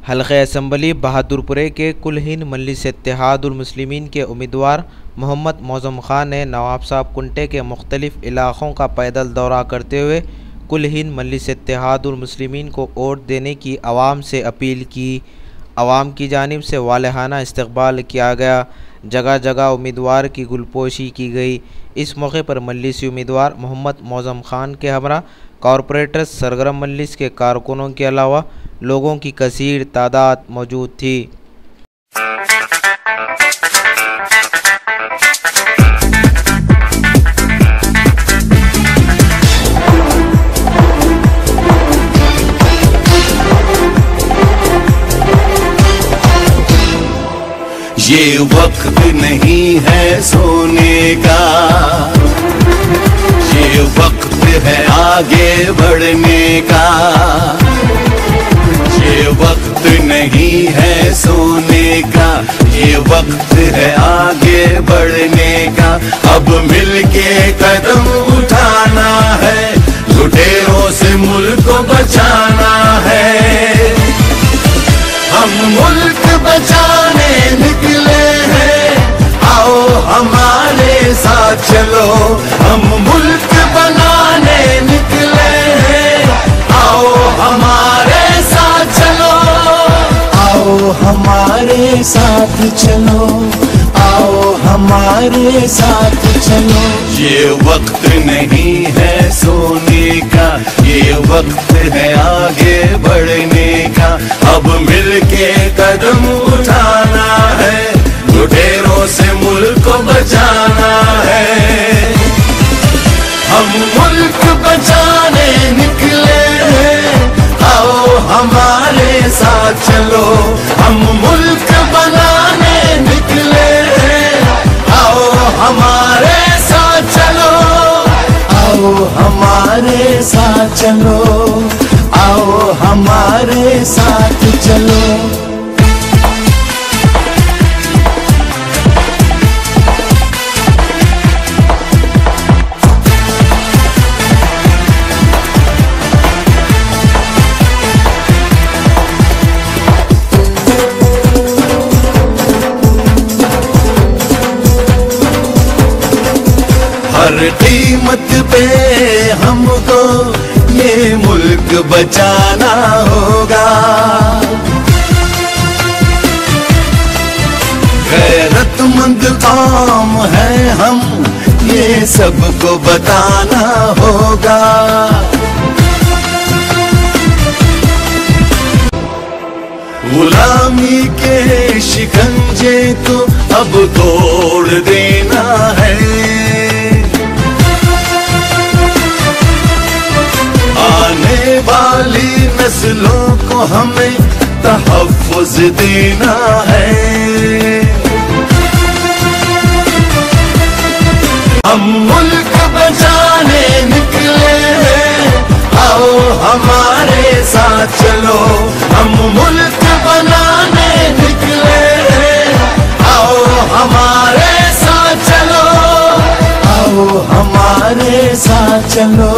हल्क़े assembly बहादुरपुरे के कुल हिंद मजलिस इत्तेहादुल मुस्लिमीन के उम्मीदवार मोहम्मद मौज़म ख़ान ने नवाब साहब कुंटे के मुख्तलिफ़ इलाक़ों का पैदल दौरा करते हुए कुल हिंद मजलिस इत्तेहादुल मुस्लिमीन को वोट देने की आवाम से अपील की। आवाम की जानिब से वालहाना इस्तक़बाल किया गया। जगह जगह उम्मीदवार की गुलपोशी की गई। इस मौके पर मजलिसी उम्मीदवार मोहम्मद मौज़म ख़ान के हमरा कॉरपोरेटर्स सरगर्म मजलिस के कारकुनों के अलावा लोगों की कसीर तादाद मौजूद थी। ये वक्त नहीं है सोने का, ये वक्त है आगे बढ़ने का। ये वक्त नहीं है सोने का, ये वक्त है आगे बढ़ने का। अब मिलके कदम उठाना है, लुटेरों से मुल्क को बचाना है। हम मुल्क बचाने निकले हैं, आओ हमारे साथ चलो। हम मुल्क बनाने निकले हैं, आओ हमारे साथ चलो। आओ हमारे साथ चलो, आओ हमारे साथ चलो। ये वक्त नहीं है सोने का, ये वक्त है आगे बढ़ने का। अब मिलके कदम उठाना है, लुटेरों से मुल्क को बचाना है। हम मुल्क बचाने निकले हैं, आओ हमारे साथ चलो। हम मुल्क बनाने निकले हैं, आओ हमारे साथ चलो। आओ हमारे साथ चलो, आओ हमारे साथ चलो। हर कीमत पे हमको ये मुल्क बचाना होगा। गैरतमंद कौम है हम, ये सबको बताना होगा। गुलामी के शिकंजे को अब तोड़ देना है। आने वाली नस्लों को हमें तहफ़्फ़ुज़ देना है। हम मुल्क बचाने निकले हैं, आओ हमारे साथ चलो। हम मुल्क बनाने निकले हैं, आओ हमारे साथ चलो। आओ हमारे साथ चलो।